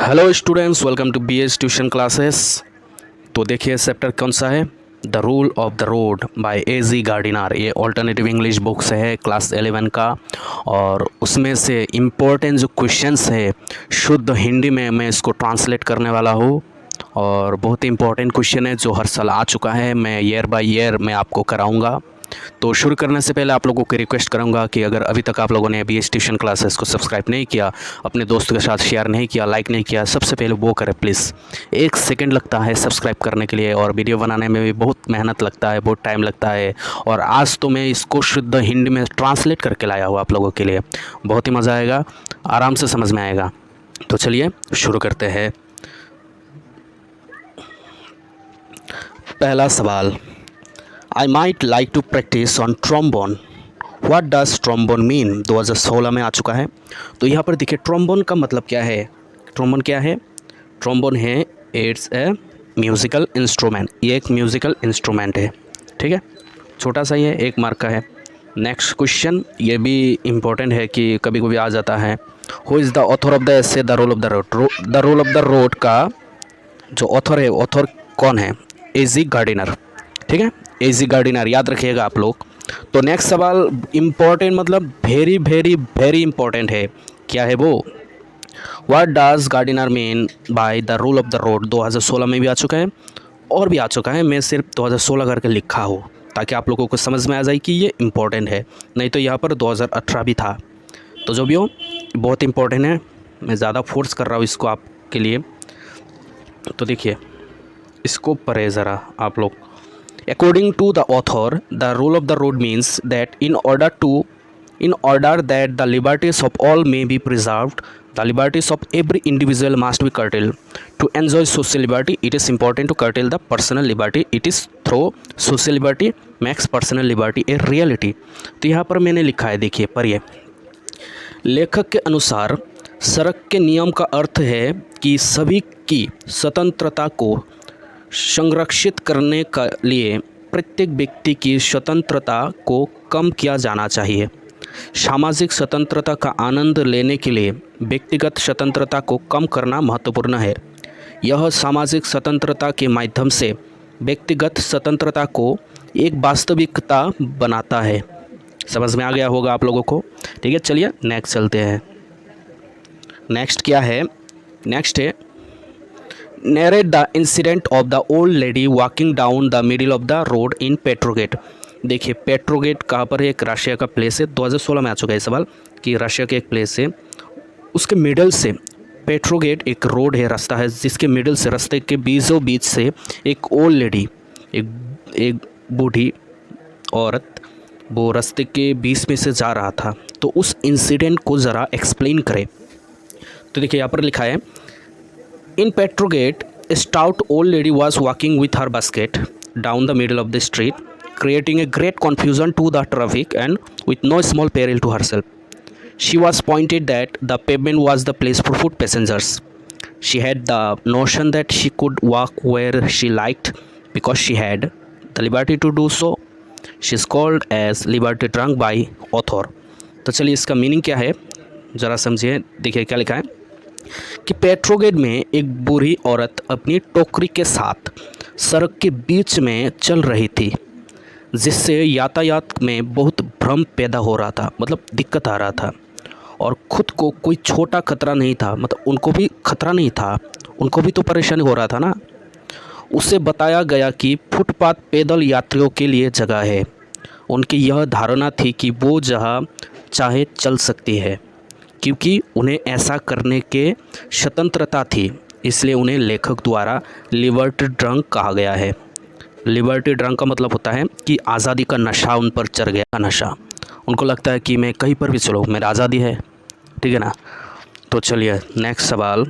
Hello students, welcome to BS tuition classes. तो देखिए chapter कौन सा है, the rule of the road by AG Gardiner. ये ऑल्टरनेटिव इंग्लिश बुक से है क्लास 11 का, और उसमें से इम्पोर्टेंट जो क्वेश्चंस है शुद्ध हिंदी में मैं इसको ट्रांसलेट करने वाला हूँ। और बहुत ही इंपॉर्टेंट क्वेश्चन है जो हर साल आ चुका है, मैं ईयर बाय ईयर मैं आपको कराऊंगा। तो शुरू करने से पहले आप लोगों को रिक्वेस्ट करूंगा कि अगर अभी तक आप लोगों ने अभी इस ट्यूशन क्लासेस को सब्सक्राइब नहीं किया, अपने दोस्तों के साथ शेयर नहीं किया, लाइक नहीं किया, सबसे पहले वो करें प्लीज़। 1 सेकंड लगता है सब्सक्राइब करने के लिए, और वीडियो बनाने में भी बहुत मेहनत लगता है, बहुत टाइम लगता है। और आज तो मैं इसको शुद्ध हिंदी में ट्रांसलेट करके लाया हूँ आप लोगों के लिए, बहुत ही मज़ा आएगा, आराम से समझ में आएगा। तो चलिए शुरू करते हैं। पहला सवाल, I might like to practice on trombone, what does trombone mean. 2016 में आ चुका है। तो यहाँ पर देखिए ट्रोम्बोन का मतलब क्या है। ट्रोम्बोन क्या है? ट्रोम्बोन है इट्स ए म्यूज़िकल इंस्ट्रूमेंट। ये एक म्यूज़िकल इंस्ट्रूमेंट है, ठीक है, छोटा सा ही है, 1 मार्क का है। नेक्स्ट क्वेश्चन, ये भी इम्पोर्टेंट है कि कभी कभी आ जाता है। Who is the author of the essay the role of the road. The role of the road का जो ऑथर है, ऑथर कौन है? एजी गार्डिनर, ठीक है, एजी गार्डिनर, याद रखिएगा आप लोग। तो नेक्स्ट सवाल इम्पोर्टेंट, मतलब वेरी वेरी वेरी इंपॉर्टेंट है। क्या है वो? What does Gardiner mean by the rule of the road. 2016 में भी आ चुका है और भी आ चुका है, मैं सिर्फ 2016 करके लिखा हो ताकि आप लोगों को समझ में आ जाए कि ये इम्पोर्टेंट है, नहीं तो यहाँ पर 2018 भी था। तो जो भी हो, बहुत इंपॉर्टेंट है, मैं ज़्यादा फोर्स कर रहा हूँ इसको आपके लिए। तो देखिए इसको पढ़े ज़रा आप लोग। According to the author, the rule of the road means that in order that the liberties of all may be preserved, the liberties of every individual must be curtailed. To enjoy social liberty, it is important to curtail the personal liberty. It is through social liberty makes personal liberty a reality. तो यहाँ पर मैंने लिखा है, देखिए पढ़िए। लेखक के अनुसार सड़क के नियम का अर्थ है कि सभी की स्वतंत्रता को संरक्षित करने के लिए प्रत्येक व्यक्ति की स्वतंत्रता को कम किया जाना चाहिए। सामाजिक स्वतंत्रता का आनंद लेने के लिए व्यक्तिगत स्वतंत्रता को कम करना महत्वपूर्ण है। यह सामाजिक स्वतंत्रता के माध्यम से व्यक्तिगत स्वतंत्रता को एक वास्तविकता बनाता है। समझ में आ गया होगा आप लोगों को, ठीक है। चलिए नेक्स्ट चलते हैं। नेक्स्ट क्या है? नेक्स्ट है narrate the incident of the old lady walking down the middle of the road in Petrograd। देखिए पेट्रोगेट कहाँ पर है? एक रशिया का प्लेस है। 2016 में आ चुका है सवाल कि रशिया के एक प्लेस है, उसके मिडल से पेट्रोगेट एक रोड है, रास्ता है, जिसके मिडल से, रास्ते के बीचों बीच से एक ओल्ड लेडी, एक बूढ़ी औरत वो रास्ते के बीच में से जा रहा था। तो उस इंसिडेंट को ज़रा एक्सप्लेन करें। तो देखिए यहाँ पर लिखा है, In Petrograd, a stout old lady was walking with her basket down the middle of the street, creating a great confusion to the traffic and with no small peril to herself. She was pointed that the pavement was the place for foot passengers. She had the notion that she could walk where she liked because she had the liberty to do so. She is called as liberty drunk by author. तो चलिए इसका meaning क्या है ज़रा समझिए। देखिए क्या लिखा है कि पेट्रोगेट में एक बूढ़ी औरत अपनी टोकरी के साथ सड़क के बीच में चल रही थी, जिससे यातायात में बहुत भ्रम पैदा हो रहा था, मतलब दिक्कत आ रहा था, और ख़ुद को कोई छोटा खतरा नहीं था, मतलब उनको भी खतरा नहीं था, उनको भी तो परेशानी हो रहा था ना। उसे बताया गया कि फुटपाथ पैदल यात्रियों के लिए जगह है। उनकी यह धारणा थी कि वो जहाँ चाहे चल सकती है, क्योंकि उन्हें ऐसा करने के स्वतंत्रता थी, इसलिए उन्हें लेखक द्वारा लिबर्टी ड्रंक कहा गया है। लिबर्टी ड्रंक का मतलब होता है कि आज़ादी का नशा उन पर चढ़ गया, नशा। उनको लगता है कि मैं कहीं पर भी चलो, मेरी आज़ादी है, ठीक है ना। तो चलिए नेक्स्ट सवाल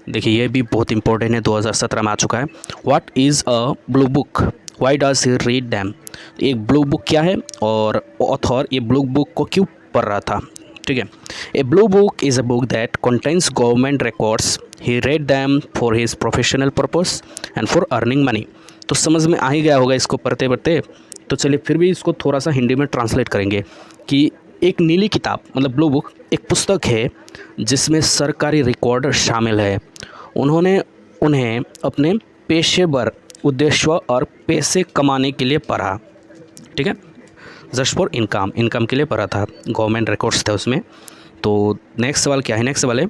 देखिए, ये भी बहुत इंपॉर्टेंट है, 2017 में आ चुका है। What is a blue book, why does he read them. एक ब्लू बुक क्या है और ऑथर ये ब्लू बुक को क्यों पढ़ रहा था, ठीक है। A blue book is a book that contains government records, he read them for his professional purpose and for earning money. तो समझ में आ ही गया होगा इसको पढ़ते पढ़ते। तो चलिए फिर भी इसको थोड़ा सा हिंदी में ट्रांसलेट करेंगे कि एक नीली किताब मतलब ब्लू बुक एक पुस्तक है जिसमें सरकारी रिकॉर्ड शामिल है। उन्होंने उन्हें अपने पेशेवर उद्देश्यों और पैसे कमाने के लिए पढ़ा, ठीक है, जस्ट फॉर इनकम के लिए पढ़ा था, गवर्नमेंट रिकॉर्ड्स थे उसमें। तो नेक्स्ट सवाल क्या है, नेक्स्ट सवाल है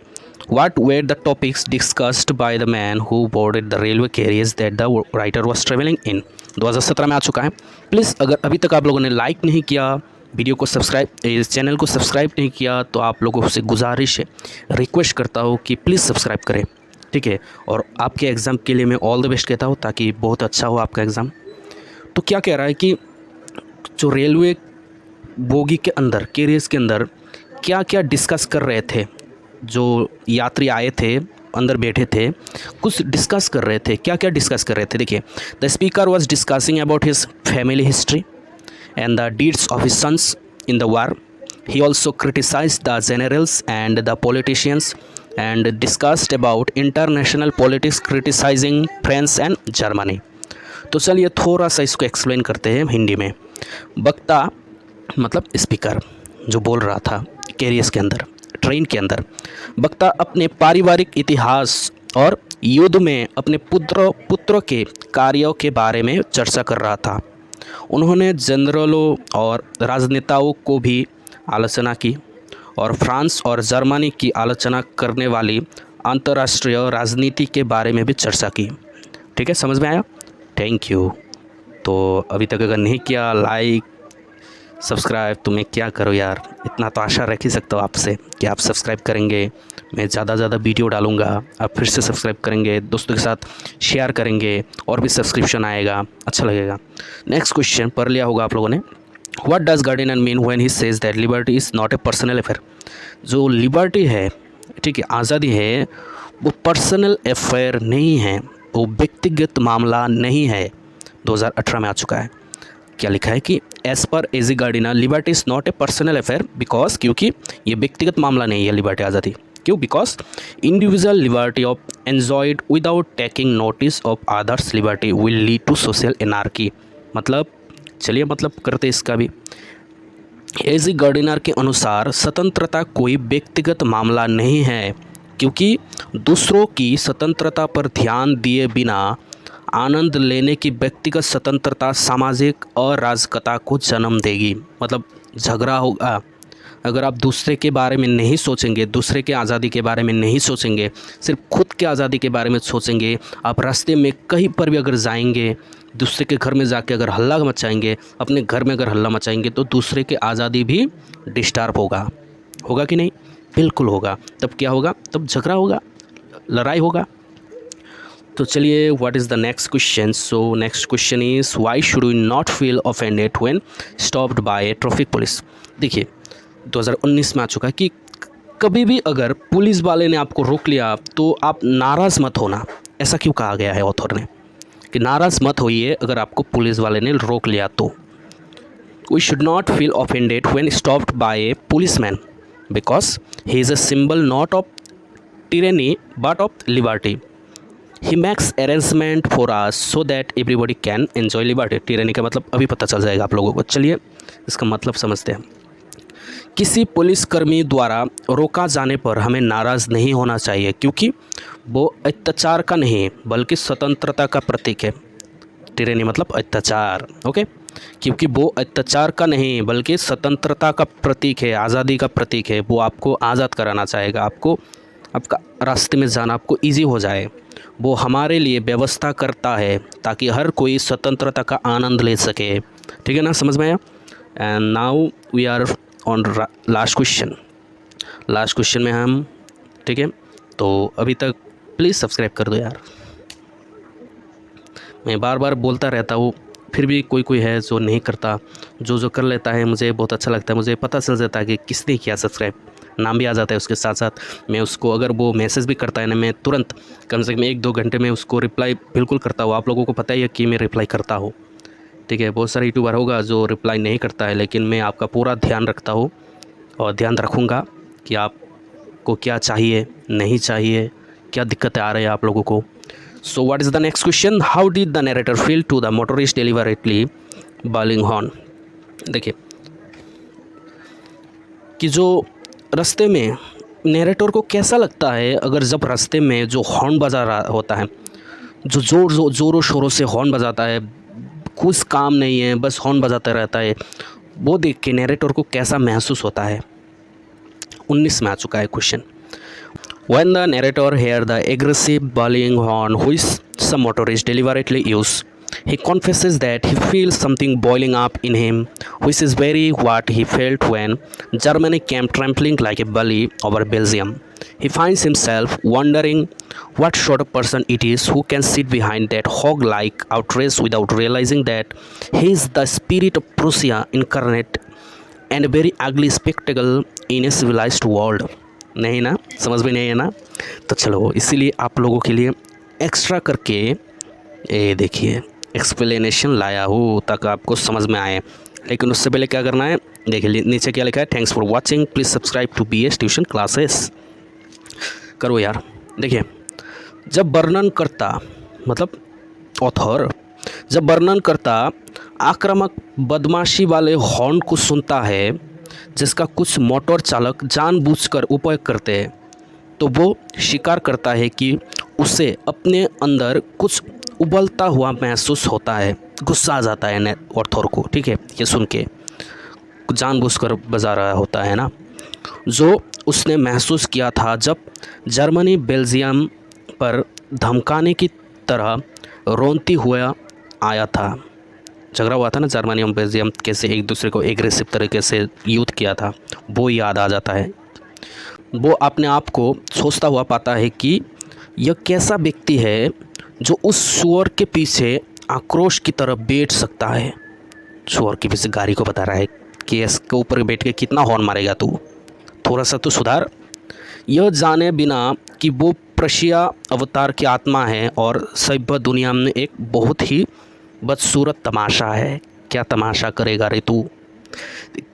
what were the topics discussed by the man who boarded the railway carriers that the writer was travelling in. 2017 में आ चुका है। प्लीज़ अगर अभी तक आप लोगों ने लाइक नहीं किया, वीडियो को सब्सक्राइब, इस चैनल को सब्सक्राइब नहीं किया, तो आप लोगों से गुजारिश है, रिक्वेस्ट करता हूँ कि प्लीज़ सब्सक्राइब करें, ठीक है। और आपके एग्ज़ाम के लिए मैं ऑल द बेस्ट कहता हूँ ताकि बहुत अच्छा हो आपका एग्ज़ाम। तो क्या कह रहा है कि जो रेलवे बोगी के अंदर, कैरियर्स के अंदर क्या क्या डिस्कस कर रहे थे, जो यात्री आए थे अंदर बैठे थे, कुछ डिस्कस कर रहे थे। क्या क्या डिस्कस कर रहे थे, देखिए। The speaker was discussing about his family history and the deeds of his sons in the war. He also criticised the generals and the politicians and discussed about international politics criticising France and Germany. तो चलिए थोड़ा सा इसको explain करते हैं हिंदी में। वक्ता मतलब स्पीकर जो बोल रहा था कैरियर्स के अंदर, ट्रेन के अंदर, वक्ता अपने पारिवारिक इतिहास और युद्ध में अपने पुत्रों के कार्यों के बारे में चर्चा कर रहा था। उन्होंने जनरलों और राजनेताओं को भी आलोचना की और फ्रांस और जर्मनी की आलोचना करने वाली अंतर्राष्ट्रीय राजनीति के बारे में भी चर्चा की। ठीक है, समझ में आया? Thank you. तो अभी तक अगर नहीं किया लाइक सब्सक्राइब तो मैं क्या करूँ यार, इतना तो आशा रख ही सकता हूँ आपसे कि आप सब्सक्राइब करेंगे, मैं ज़्यादा ज़्यादा वीडियो डालूँगा, आप फिर से सब्सक्राइब करेंगे, दोस्तों के साथ शेयर करेंगे और भी सब्सक्रिप्शन आएगा, अच्छा लगेगा। नेक्स्ट क्वेश्चन पढ़ लिया होगा आप लोगों ने। What does Gardiner mean when he says that liberty is not a personal affair. जो लिबर्टी है, ठीक है, आज़ादी है, वो पर्सनल अफेयर नहीं है, वो व्यक्तिगत मामला नहीं है। 2018 में आ चुका है। क्या लिखा है कि as per AG Gardiner liberty is not a personal affair because, क्योंकि ये व्यक्तिगत मामला नहीं है लिबर्टी, आज़ादी। क्यों? Because individual liberty of enjoyed without taking notice of others liberty will lead to social anarchy. मतलब चलिए मतलब करते इसका भी। एजी गार्डिनर के अनुसार स्वतंत्रता कोई व्यक्तिगत मामला नहीं है, क्योंकि दूसरों की स्वतंत्रता पर ध्यान दिए बिना आनंद लेने की व्यक्तिगत स्वतंत्रता सामाजिक अराजकता को जन्म देगी। मतलब झगड़ा होगा अगर आप दूसरे के बारे में नहीं सोचेंगे, दूसरे के आज़ादी के बारे में नहीं सोचेंगे, सिर्फ खुद के आज़ादी के बारे में सोचेंगे। आप रास्ते में कहीं पर भी अगर जाएंगे, दूसरे के घर में जाके अगर हल्ला मचाएंगे, अपने घर में अगर हल्ला मचाएंगे, तो दूसरे के आज़ादी भी डिस्टर्ब होगा। होगा कि नहीं? बिल्कुल होगा। तब क्या होगा? तब झगड़ा होगा, लड़ाई होगा। तो चलिए what is the next question. So next question is why should we not feel offended when stopped by traffic police. देखिए 2019 में आ चुका है कि कभी भी अगर पुलिस वाले ने आपको रोक लिया तो आप नाराज़ मत होना। ऐसा क्यों कहा गया है ऑथर ने कि नाराज़ मत होइए अगर आपको पुलिस वाले ने रोक लिया तो। We should not feel offended when stopped by a policeman because he is a symbol not of tyranny but of liberty. He makes arrangement for us so that everybody can enjoy liberty. tyranny का मतलब अभी पता चल जाएगा आप लोगों को। चलिए इसका मतलब समझते हैं। किसी पुलिसकर्मी द्वारा रोका जाने पर हमें नाराज़ नहीं होना चाहिए, क्योंकि वो अत्याचार का नहीं बल्कि स्वतंत्रता का प्रतीक है। tyranny मतलब अत्याचार, ओके। क्योंकि वो अत्याचार का नहीं बल्कि स्वतंत्रता का प्रतीक है, आज़ादी का प्रतीक है। वो आपको आज़ाद कराना चाहेगा, आपको आपका रास्ते में जाना आपको इजी हो जाए। वो हमारे लिए व्यवस्था करता है ताकि हर कोई स्वतंत्रता का आनंद ले सके। ठीक है ना, समझ में आया? And now we are on last question. Last question में हम, ठीक है, तो अभी तक प्लीज़ सब्सक्राइब कर दो यार। मैं बार बार बोलता रहता हूँ, फिर भी कोई कोई है जो नहीं करता। जो कर लेता है मुझे बहुत अच्छा लगता है। मुझे पता चल जाता है कि किसने किया सब्सक्राइब, नाम भी आ जाता है उसके साथ साथ। मैं उसको अगर वो मैसेज भी करता है ना, मैं तुरंत कम से कम 1-2 घंटे में उसको रिप्लाई बिल्कुल करता हूँ। आप लोगों को पता ही है कि मैं रिप्लाई करता हूँ, ठीक है। बहुत सारे यूट्यूबर होगा जो रिप्लाई नहीं करता है, लेकिन मैं आपका पूरा ध्यान रखता हूँ और ध्यान रखूँगा कि आपको क्या चाहिए, नहीं चाहिए, क्या दिक्कतें आ रही है आप लोगों को। So what is the next question. How did the narrator feel to the motorist deliberately blowing horn. देखिए कि जो रास्ते में नैरेटर को कैसा लगता है अगर जब रास्ते में जो हॉर्न बजा रहा होता है, जो ज़ोरों शोरों से हॉर्न बजाता है, कुछ काम नहीं है बस हॉर्न बजाता रहता है, वो देख के नैरेटर को कैसा महसूस होता है। 19 में आ चुका है question. When the narrator hear the aggressive bullying horn which some motorists deliberately use, he confesses that he feels something boiling up in him, which is very what he felt when Germany came trampling like a bully over Belgium. He finds himself wondering what sort of person it is who can sit behind that hog-like outrage without realizing that he is the spirit of Prussia incarnate and a very ugly spectacle in a civilized world. नहीं ना, समझ में नहीं है ना? तो चलो इसीलिए आप लोगों के लिए एक्स्ट्रा करके ये देखिए एक्सप्लेनेशन लाया हूँ ताकि आपको समझ में आए। लेकिन उससे पहले क्या करना है, देखिए नीचे क्या लिखा है, thanks for watching, please subscribe to BS tuition classes. करो यार। देखिए, जब वर्णन करता मतलब ऑथर जब वर्णन करता आक्रामक बदमाशी वाले हॉर्न को सुनता है जिसका कुछ मोटर चालक जानबूझकर उपयोग करते हैं, तो वो स्वीकार करता है कि उसे अपने अंदर कुछ उबलता हुआ महसूस होता है, गुस्सा आ जाता है ऑथर को। ठीक है, ये सुन के जानबूझकर बजा रहा होता है ना, जो उसने महसूस किया था जब जर्मनी बेल्जियम पर धमकाने की तरह रोनती हुआ आया था। झगड़ा हुआ था ना जर्मनी और बेल्जियम, कैसे एक दूसरे को एग्रेसिव तरीके से युद्ध किया था, वो याद आ जाता है। वो अपने आप को सोचता हुआ पाता है कि यह कैसा व्यक्ति है जो उस सुअर के पीछे आक्रोश की तरह बैठ सकता है। सुअर के पीछे गाड़ी को बता रहा है कि इसके ऊपर बैठ के कितना हॉर्न मारेगा तू, थोड़ा सा तो सुधार। यह जाने बिना कि वो प्रशिया अवतार की आत्मा है और सभ्य दुनिया में एक बहुत ही बदसूरत तमाशा है। क्या तमाशा करेगा रे तू,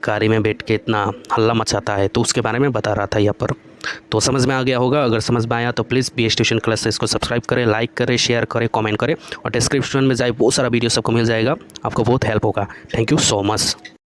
गाड़ी में बैठ के इतना हल्ला मचाता है, तो उसके बारे में बता रहा था यहाँ पर। तो समझ में आ गया होगा। अगर समझ में आया तो प्लीज़ BS ट्यूशन क्लासेस को सब्सक्राइब करें, लाइक करें, शेयर करें, कमेंट करें और डिस्क्रिप्शन में जाए बहुत सारा वीडियो सबको मिल जाएगा, आपको बहुत हेल्प होगा। Thank you so much.